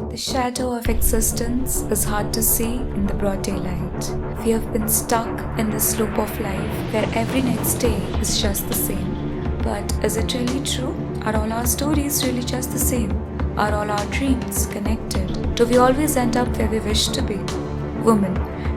The shadow of existence is hard to see in the broad daylight. We have been stuck in this loop of life where every next day is just the same. But is it really true? Are all our stories really just the same? Are all our dreams connected? Do we always end up where we wish to be? Woman,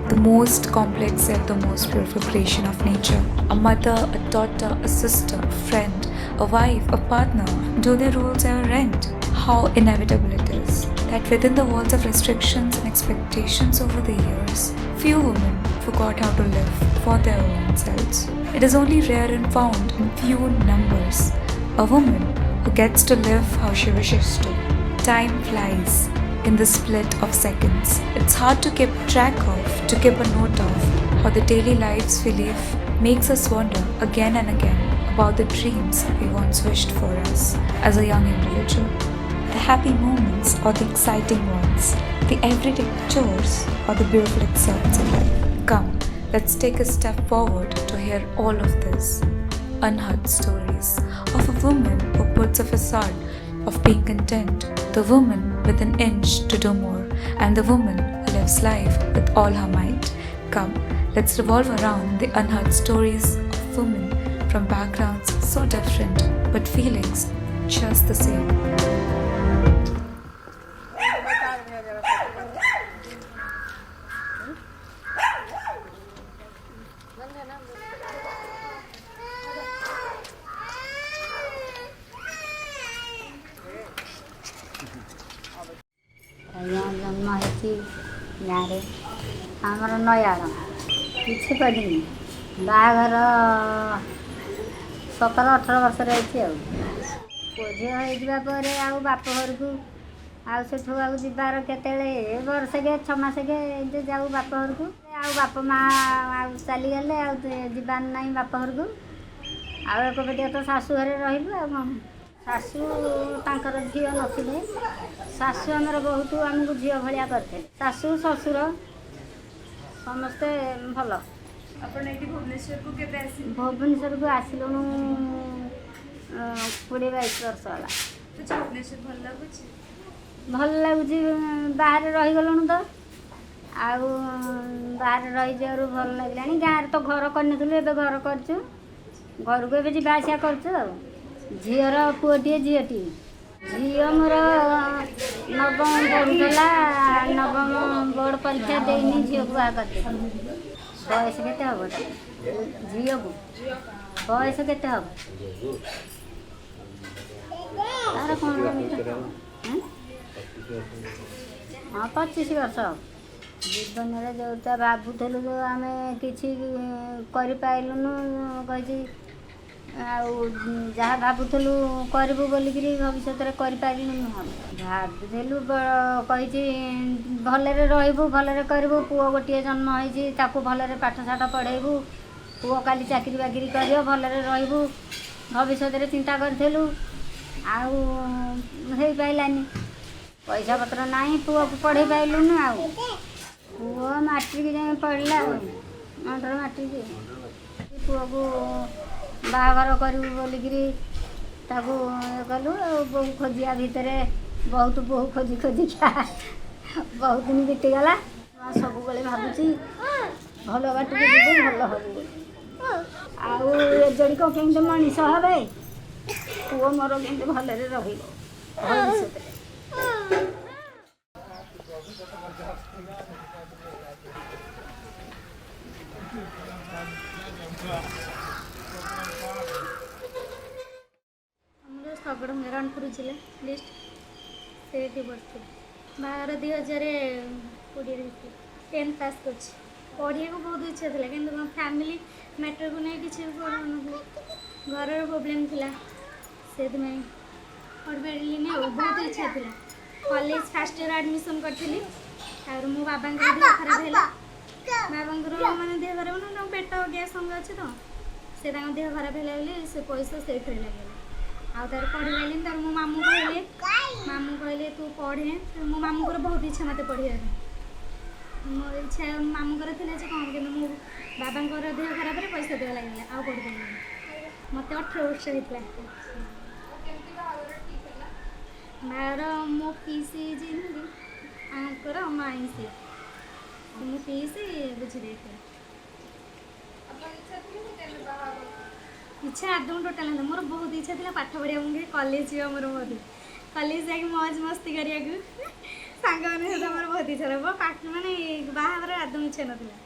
the most complex yet the most beautiful creation of nature. A mother, a daughter, a sister, a friend, a wife, a partner. Do their roles ever end? How inevitable it is that within the walls of restrictions and expectations over the years, few women forgot how to live for their own selves. It is only rare and found in few numbers. A woman who gets to live how she wishes to. Time flies in the split of seconds. It's hard to keep track of, to keep a note of how the daily lives we live makes us wonder again and again about the dreams we once wished for us as a young individual. The happy moments or the exciting ones, the everyday chores or the beautiful excerpts of life. Come, let's take a step forward to hear all of this. Unheard stories of a woman who puts a facade of being content, the woman with an inch to do more, and the woman who lives life with all her might. Come, let's revolve around the unheard stories of women from backgrounds so different, but feelings just the same. जन्म होती गाँव आमर नयाड़ कि पढ़ी बाहर 17-18 वर्ष रही पुझी hopper आउ बाप घर को आठू आउ जीवार केत वर्ष के 6 मास के जाऊ बाप घर को आउ बाप माँ चलीगले आवार ना बाप घर को आक बेटिया तो शाशु घरे रही कौन शाशु तांकर झील नथिले शाशु आमर बहुत आमको झील भाया करते शाशु शशुर समस्ते भल भुवनेश्वर को आसलु 20-22 वर्ष है भल लगुच बाहर रहीगलु तो आउ बाहर रही भल लगे गाँव तो घर कर घर कर घर को ए जावासिया कर झीर पुओटे झीटी झी मोर नवम पढ़ुला नवम बोर्ड परीक्षा देनी झील को बाहर कर बयस के हम झी को बयस के हम तार कौन हाँ 25 वर्ष जीवन में जो भावुलु जो आम कि करलुनु कही जहाँ भावुलु करूँ बोलिक भविष्य में भावुलु कही भलरे रही भलरे करूँ पुओ गोटे जन्म हो भलरे पाठ साठ पढ़ेबू पुओ काली चाकरी बाकरी कर भलरे रही भविष्य में चिंता करूँ आउ पारानी पैसा पत्र ना पुओ को पढ़े पाइलुनु आउ पुओ मैट्रिक जाए पढ़ला अंडर मैट्रिक पुओ को बाहर करूँ बोलिक कलु बो खोजिया भितर बहुत बो खोजी खोजी बहुत दिन बीतीगला सब भावुची भल बाट भल हम आजड़ी कौन केमती मनीष हे पुओ मोर के भलरे रही शगड़ नारायणपुर जिला लिस्ट से बस बाहर 2020 10th पास कर पढ़े को बहुत इच्छा था कि फैमिली मैटर को नहीं किसी पढ़ा घर प्रोब्लेम था से पढ़ पारे बहुत इच्छा था कॉलेज फर्स्ट ईयर एडमिशन करी और मो बाबा देह खराब है बाबा मैंने देह खराब ना पेट गैस अंग अच्छे तो से देह खराब है से पैसा से लगे आउ तार पढ़ी पारे तार मो मामू कहले तू पढ़े मो मामू बहुत इच्छा मत पढ़ा मो इच्छा मामू थे कौन कि मो बाबा देह खराब पैसा देवा लगे आ पढ़ पारे मत 18 वर्ष होता ବାହାର ମୋ ପିଇସି ଯିଏ ଆଙ୍କର ମାଇଁସି ମୋ ପିଇସି ବୁଝିଦେଇଥିଲେ। ଇଚ୍ଛା ଆଦୌ ଟୋଟାଲ ନଥିଲା। ମୋର ବହୁତ ଇଚ୍ଛା ଥିଲା ପାଠ ପଢ଼ିବାକୁ, ମୁଁ କଲେଜ ଯିବା ମୋର ବହୁତ କଲେଜ ଯାଇକି ମौज ମସ୍ତି କରିବାକୁ ସାଙ୍ଗମାନଙ୍କ ସହିତ ମୋର ବହୁତ ଇଚ୍ଛା ଥିଲା। ମାନେ ବାହାଘର ଆଦୌ ଇଚ୍ଛା ନଥିଲା।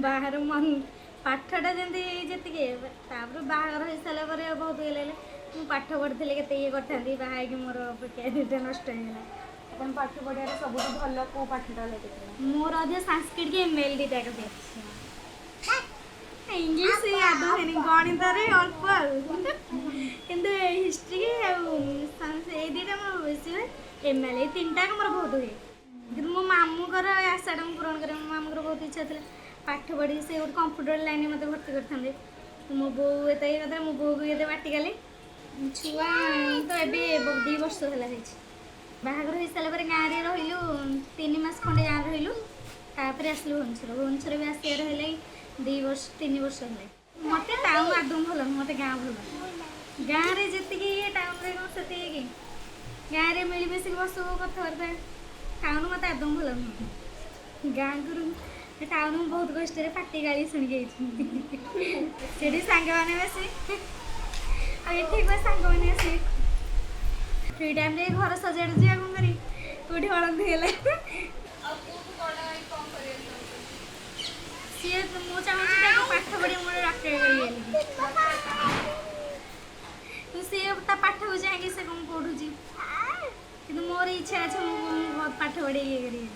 ବାହାର ମନ ପାଠଟା ଯେତିକି ତାପରେ ବାହାଘର ହେଇସାରିଲା ପରେ ବହୁତ ଇଏ ଲାଗିଲା। ମୁଁ ପାଠ ପଢ଼ିଥିଲେ କେତେ ଇଏ କରିଥାନ୍ତି, ବାହା ହେଇକି ମୋର କ୍ୟାରିୟରଟା ନଷ୍ଟ ହେଇଗଲା। ଆପଣ ପାଠ ପଢ଼ିବାରେ ସବୁଠୁ ଭଲ କେଉଁ ପାଠଟା ଲାଗିଥିଲା? ମୋର ଅଧିକ ସାଂସ୍କ୍ରିଟ କି MLD ଟାଇପ ଇଂଲିଶ ଆଦୌ ହେଇନି, ଗଣିତରେ ଅଳ୍ପ ଆଉ କିନ୍ତୁ ହିଷ୍ଟ୍ରି ଆଉ ସାଇନ୍ସ ଏଇ ଦୁଇଟା ମୋର ବେଶୀ ହୁଏ। ML ଏଇ ତିନିଟାକ ମୋର ବହୁତ ହୁଏ। କିନ୍ତୁ ମୋ ମାମୁଁଙ୍କର ଆଶାଟା ମୁଁ ପୂରଣ କରେ। ମୋ ମାମୁଁଙ୍କର ବହୁତ ଇଚ୍ଛା ଥିଲା ପାଠ ପଢ଼ି ସେ ଗୋଟେ କମ୍ପ୍ୟୁଟର ଲାଇନରେ ମୋତେ ଭର୍ତ୍ତି କରିଥାନ୍ତେ। ମୋ ବୋଉ ଏତେ ଇଏ କଥା, ମୋ ବୋଉକୁ ଏତେ ବାଟିଗାଲି। ଛୁଆ ତ ଏବେ 2 ବର୍ଷ ହେଲା ହେଇଛି। ବାହାଘର ହେଇସାରିଲା ପରେ ଗାଁରେ ରହିଲୁ 3 ମାସ ଖଣ୍ଡେ ଗାଁରେ ରହିଲୁ, ତାପରେ ଆସିଲୁ ଭୁବନେଶ୍ୱର ବି ଆସିବାର ହେଲେ 3 ବର୍ଷ ହେଲେ। ମୋତେ ଟାଉନ ଆଦୌ ଭଲ ନୁହଁ, ମୋତେ ଗାଁ ଭଲ। ଗାଁରେ ଯେତିକି ଇଏ ଟାଉନରେ କ'ଣ ସେତିକି କି? ଗାଁରେ ମିଳିମିଶିକି ବସିବୁ କଥାବାର୍ତ୍ତା। ଟାଉନ ମୋତେ ଆଦୌ ଭଲ ନୁହଁ। ଗାଁକୁ ଟାଉନ ମୁଁ ବହୁତ କଷ୍ଟରେ ପାଟି ଗାଳି ଶୁଣିକି ହେଇଛି। ସେଠି ସାଙ୍ଗମାନେ ବେଶୀ ଆଉ ଏଠି କ'ଣ ସାଙ୍ଗମାନେ ଆସି ଫ୍ରି ଟାଇମ୍ରେ ଘର ସଜାଡ଼ୁଛି ଆଉ କ'ଣ କରିବି, କେଉଁଠି ହଳଦୀ ହେଲେ ସିଏ ମୁଁ ଚାହୁଁଛି ତାକୁ ପାଠ ପଢ଼ି ମୋର ଡକ୍ଟର କରିଗଲି। ସିଏ ତା ପାଠକୁ ଚାହିଁକି ସେ କ'ଣ ପଢ଼ୁଛି, କିନ୍ତୁ ମୋର ଇଚ୍ଛା ଅଛି ମୁଁ ପାଠ ପଢ଼ି ଇଏ କରିବି।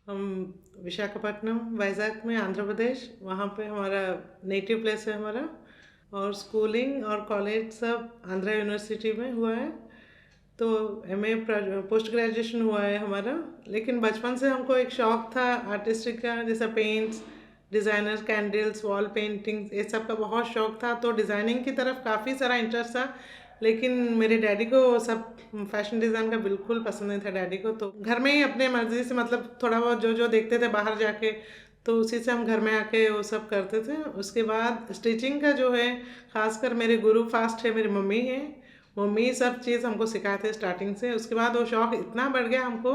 हम विशाखापट्टनम वाइज़ाग में आंध्र प्रदेश, वहाँ पे हमारा नेटिव प्लेस है हमारा। और स्कूलिंग और कॉलेज सब आंध्रा यूनिवर्सिटी में हुआ है। तो MA पोस्ट ग्रेजुएशन हुआ है हमारा। लेकिन बचपन से हमको एक शौक़ था आर्टिस्टिक का, जैसा paints, designer, candles, wall paintings, ये सब का बहुत शौक़ था। तो डिज़ाइनिंग की तरफ काफ़ी सारा इंटरेस्ट था। लेकिन मेरे डैडी को सब फैशन डिज़ाइन का बिल्कुल पसंद नहीं था डैडी को। तो घर में ही अपने मर्ज़ी से मतलब थोड़ा बहुत जो जो देखते थे बाहर जाके, तो उसी से हम घर में आके वो सब करते थे। उसके बाद स्टिचिंग का जो है, ख़ासकर मेरे गुरु फास्ट है मेरी मम्मी है। मम्मी सब चीज़ हमको सिखाते हैं स्टार्टिंग से। उसके बाद वो शौक़ इतना बढ़ गया हमको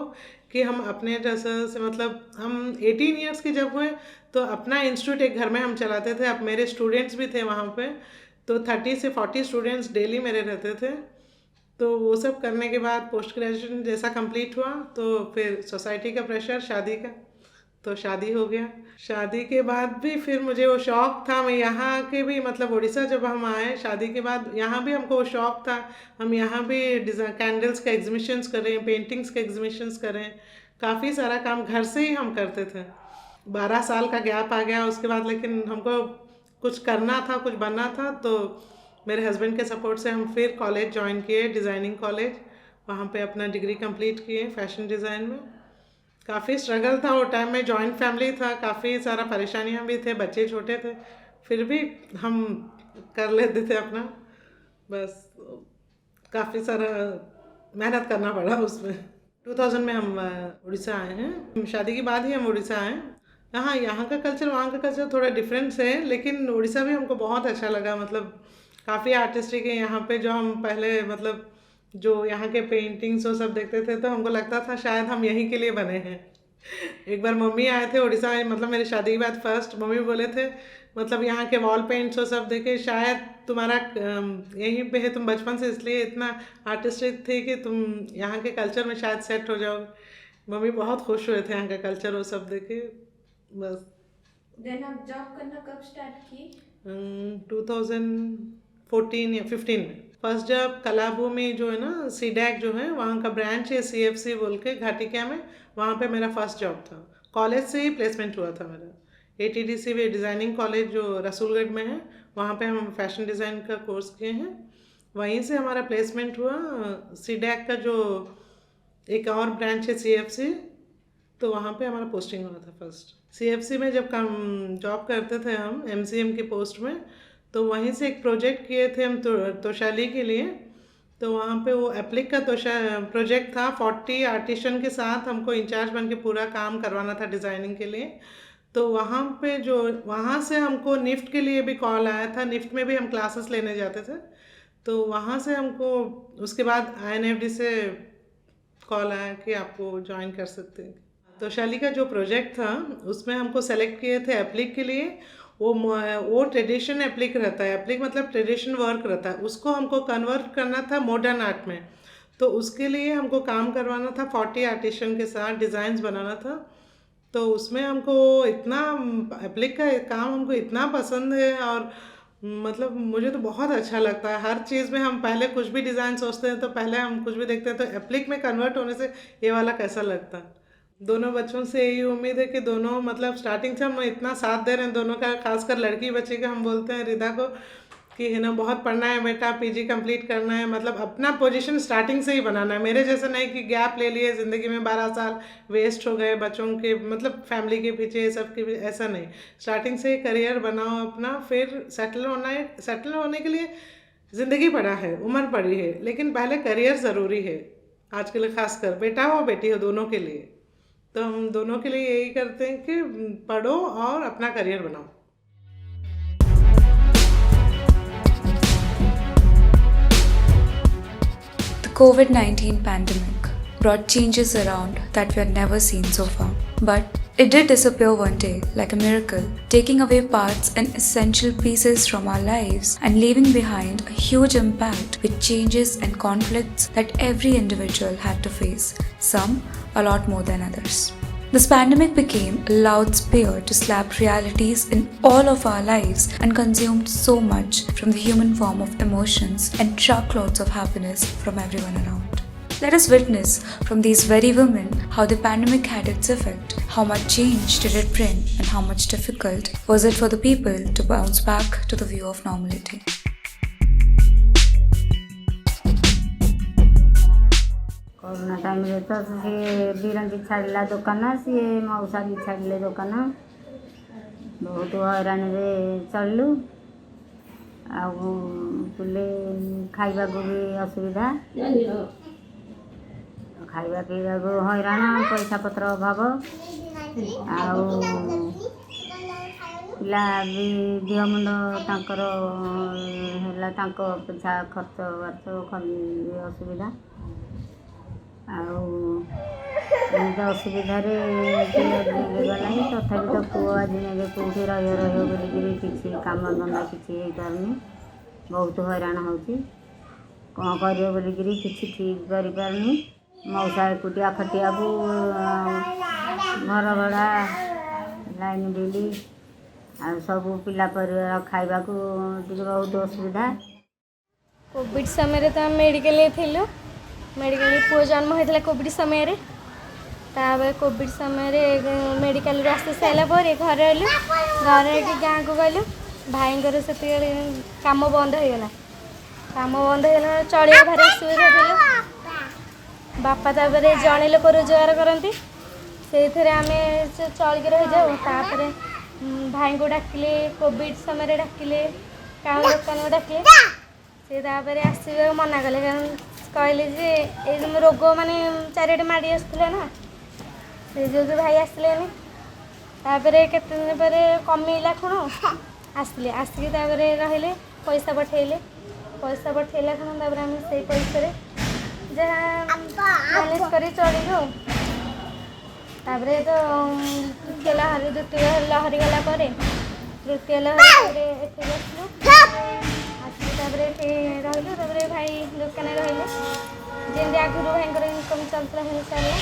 कि हम अपने ड्रेसेस से मतलब हम 18 ईयर्स के जब हुए तो अपना इंस्टीट्यूट एक घर में हम चलाते थे। अब मेरे स्टूडेंट्स भी थे वहाँ पे, तो 30 से 40 स्टूडेंट्स डेली मेरे रहते थे। तो वो सब करने के बाद पोस्ट ग्रेजुएशन जैसा कंप्लीट हुआ तो फिर सोसाइटी का प्रेशर, शादी का, तो शादी हो गया। शादी के बाद भी फिर मुझे वो शौक़ था, मैं यहाँ के भी मतलब उड़ीसा जब हम आए शादी के बाद, यहाँ भी हमको वो शौक़ था हम यहाँ भी कैंडल्स के एग्जीबिशंस करें, पेंटिंग्स के एग्जीबिशंस करें। काफ़ी सारा काम घर से ही हम करते थे। 12 साल का गैप आ गया उसके बाद, लेकिन हमको कुछ करना था, कुछ बनना था। तो मेरे हस्बैंड के सपोर्ट से हम फिर कॉलेज ज्वाइन किए, डिज़ाइनिंग कॉलेज। वहाँ पे अपना डिग्री कंप्लीट किए फैशन डिज़ाइन में। काफ़ी स्ट्रगल था वो टाइम में, जॉइंट फैमिली था, काफ़ी सारा परेशानियाँ भी थे, बच्चे छोटे थे, फिर भी हम कर लेते थे अपना। बस काफ़ी सारा मेहनत करना पड़ा उसमें। 2000 में हम उड़ीसा आए हैं। शादी के बाद ही हम उड़ीसा आए। यहाँ का कल्चर वहाँ का कल्चर थोड़ा डिफरेंस है, लेकिन उड़ीसा भी हमको बहुत अच्छा लगा। मतलब काफ़ी आर्टिस्टिक है यहाँ पे। जो हम पहले मतलब जो यहाँ के पेंटिंग्स वो सब देखते थे तो हमको लगता था शायद हम यहीं के लिए बने हैं। एक बार मम्मी आए थे उड़ीसा में, मतलब मेरी शादी के बाद फर्स्ट मम्मी बोले थे मतलब यहाँ के वॉल पेंट्स वो सब देखे शायद तुम्हारा यहीं पे है, तुम बचपन से इसलिए इतना आर्टिस्टिक थे कि तुम यहाँ के कल्चर में शायद सेट हो जाओगे। मम्मी बहुत खुश हुए थे यहाँ का कल्चर वो सब देखे। बस देन आप जॉब करना कब स्टार्ट की? 2014 या 15 में। फर्स्ट जॉब कलाभूमि जो है ना, सीडैक जो है वहाँ का ब्रांच है CFC बोल के घाटिका में, वहाँ पे मेरा फर्स्ट जॉब था। कॉलेज से ही प्लेसमेंट हुआ था मेरा। ATDC में डिज़ाइनिंग कॉलेज जो रसूलगढ़ में है, वहाँ पे हम फैशन डिज़ाइन का कोर्स किए हैं, वहीं से हमारा प्लेसमेंट हुआ। सीडैक का जो एक और ब्रांच है CFC, तो वहाँ पे हमारा पोस्टिंग हुआ था फर्स्ट। CFC में जब काम जॉब करते थे हम MCM की पोस्ट में, तो वहीं से एक प्रोजेक्ट किए थे हम तोशाली के लिए। तो वहाँ पे वो एप्लिक का प्रोजेक्ट था। 40 आर्टिशन के साथ हमको इंचार्ज बन के पूरा काम करवाना था डिज़ाइनिंग के लिए। तो वहाँ पे जो वहाँ से हमको निफ्ट के लिए भी कॉल आया था। निफ्ट में भी हम क्लासेस लेने जाते थे। तो वहाँ से हमको उसके बाद INFD से कॉल आया कि आपको ज्वाइन कर सकते हैं। तो शैली का जो प्रोजेक्ट था उसमें हमको सेलेक्ट किए थे एप्लिक के लिए। वो ट्रेडिशन एप्लिक रहता है। एप्लिक मतलब ट्रेडिशन वर्क रहता है, उसको हमको कन्वर्ट करना था मॉडर्न आर्ट में। तो उसके लिए हमको काम करवाना था 40 आर्टिशन के साथ, डिज़ाइंस बनाना था। तो उसमें हमको इतना एप्लिक का काम हमको इतना पसंद है, और मतलब मुझे तो बहुत अच्छा लगता है। हर चीज़ में हम पहले कुछ भी डिज़ाइन सोचते हैं तो पहले हम कुछ भी देखते हैं, तो एप्लिक में कन्वर्ट होने से ये वाला कैसा लगता है। दोनों बच्चों से यही उम्मीद है कि दोनों मतलब स्टार्टिंग से हम इतना साथ दे रहे हैं दोनों का, खासकर लड़की बच्चे का। हम बोलते हैं रिदा को कि है ना, बहुत पढ़ना है बेटा, PG कंप्लीट करना है, मतलब अपना पोजीशन स्टार्टिंग से ही बनाना है। मेरे जैसे नहीं कि गैप ले लिए ज़िंदगी में 12 साल वेस्ट हो गए बच्चों के, मतलब फैमिली के पीछे, सब के पीछे, ऐसा नहीं। स्टार्टिंग से करियर बनाओ अपना, फिर सेटल होना है। सेटल होने के लिए ज़िंदगी पड़ा है, उम्र पड़ी है, लेकिन पहले करियर ज़रूरी है आज के लिए, खासकर बेटा हो बेटी हो दोनों के लिए। तो हम दोनों के लिए यही करते हैं कि पढ़ो और अपना करियर बनाओ। The COVID-19 pandemic brought changes around that we had never seen so far. But it did disappear one day like a miracle, taking away parts and essential pieces from our lives and leaving behind a huge impact with changes and conflicts that every individual had to face, some a lot more than others. This pandemic became a loud spear to slap realities in all of our lives and consumed so much from the human form of emotions and truckloads of happiness from everyone around. Let us witness from these very women how the pandemic had its effect, how much change did it bring, and how much difficult was it for the people to bounce back to the view of normality. Corona time रे तो सी बीरन भी छाड़ला दुकान, सी मौसा भी छाड़ले दुकान, बहुत हैरान रे चलू। आउले खाइबा को भी असुविधा, खाइबा पीवा को हैरान, पैसा पत्र अभाव, पिला भी देह मुंड तांकर है, पिछा खर्च बार्च असुविधा। असुविधा गला तथापि तो पुओ आज ने कौटी रही किसी कम धंदा किसी हो पारनी, बहुत हैरान होची। कौन कर बोलिकी किसी ठीक कर पारनी। मौसा एकुटिया खटिया को घर भड़ा, लाइन बिल आ सब पिला परिवार खाइबा को बहुत असुविधा। कोविड समय तो आम मेडिकल थिलु, मेडिकल पुओ जन्म होता कोविड समय रे। तापर कोविड समय मेडिकल आसी सारा पर घर आलु, घर गाँ को गलु। भाईंकर से काम बंद हो गला, काम बंद हो गला, चलिया भारी असुविधा थी। बापा तापर जड़े लोक रोजगार करती, से आम चलिक रही जाऊ। तापर भाई को डाकिले, कोविड समय डाकिले, काउ दुकान को डाकिले, से आसवा मना कले, कारण कहले जे ये रोग माने चारिटे माड़ी आसुला ना, से जो भाई आसलेनी। तापर केते दिन पर कमेला खुण आसले, आसिक रहिले, पैसा पठेले, पैसा पठेला खुण तापर आम से पैसा जहाँ मैनेज कर चलू। तापर तो तृतीय लहरी, द्वितीय लहरी गला तृतीय लहरी आसलु, रही भाई दुकान रही, जमी आगुरी भाई इनकम चलता है चलला,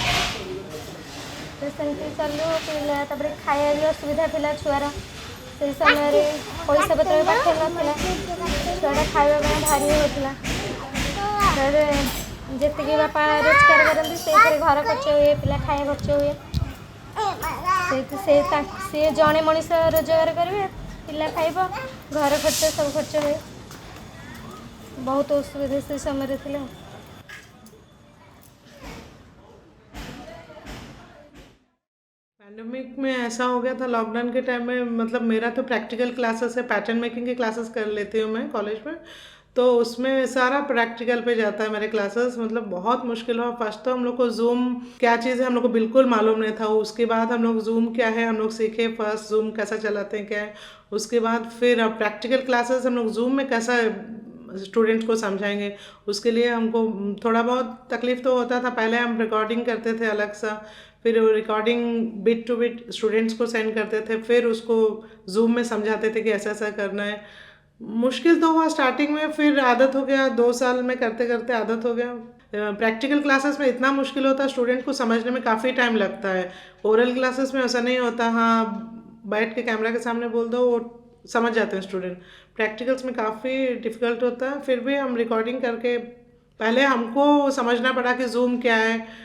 तो सेमती चलू। पिला खाया भी असुविधा थी छुआर, से समय पैसा पत्र पाखे नाला, छुआटा खावा भारी होता। जी बापा रोजगार करती से घर खर्च हुए, पिला खाया खर्च हुए, से जड़े मनीष रोजगार करेंगे, पिला खाइब, घर खर्च सब खर्च हुए, बहुत असुविधा से समय थी। पैंडमिक में ऐसा हो गया था लॉकडाउन के टाइम में, मतलब मेरा तो प्रैक्टिकल क्लासेस है, पैटर्न मेकिंग के क्लासेस कर लेती हूँ मैं कॉलेज में, तो उसमें सारा प्रैक्टिकल पे जाता है मेरे क्लासेस। मतलब बहुत मुश्किल हुआ। फर्स्ट तो हम लोग को जूम क्या चीज़ है हम लोग को बिल्कुल मालूम नहीं था, उसके बाद हम लोग जूम क्या है हम लोग सीखे, फर्स्ट जूम कैसा चलाते हैं क्या है, उसके बाद फिर अब प्रैक्टिकल क्लासेस हम लोग जूम में कैसा स्टूडेंट्स को समझाएंगे, उसके लिए हमको थोड़ा बहुत तकलीफ तो होता था। पहले हम रिकॉर्डिंग करते थे अलग सा, फिर वो recording bit two bit students को सेंड करते थे, फिर उसको जूम में समझाते थे कि ऐसा ऐसा करना है। मुश्किल तो हुआ स्टार्टिंग में, फिर आदत हो गया, 2 साल में करते करते आदत हो गया। प्रैक्टिकल क्लासेस में इतना मुश्किल होता है, स्टूडेंट को समझने में काफ़ी टाइम लगता है। ओरल क्लासेस में ऐसा नहीं होता, हाँ बैठ के कैमरा के सामने बोल दो वो समझ जाते हैं स्टूडेंट। प्रैक्टिकल्स में काफ़ी डिफ़िकल्ट होता है, फिर भी हम रिकॉर्डिंग करके पहले हमको समझना पड़ा कि जूम क्या है,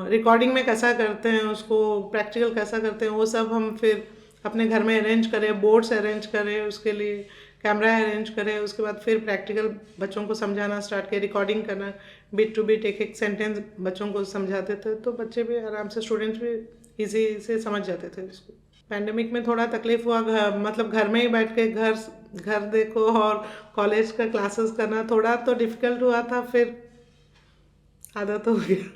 रिकॉर्डिंग में कैसा करते हैं उसको, प्रैक्टिकल कैसा करते हैं, वो सब हम फिर अपने घर में अरेंज करें, बोर्ड्स अरेंज करें, उसके लिए कैमरा अरेंज करें, उसके बाद फिर प्रैक्टिकल बच्चों को समझाना स्टार्ट किया, रिकॉर्डिंग करना, बिट टू बिट एक एक सेंटेंस बच्चों को समझाते थे, तो बच्चे भी आराम से, स्टूडेंट्स भी इजी से समझ जाते थे इसको। पैंडेमिक में थोड़ा तकलीफ हुआ, मतलब घर में ही बैठ के घर देखो और कॉलेज का क्लासेस करना थोड़ा तो डिफ़िकल्ट हुआ था, फिर आदत हो गया।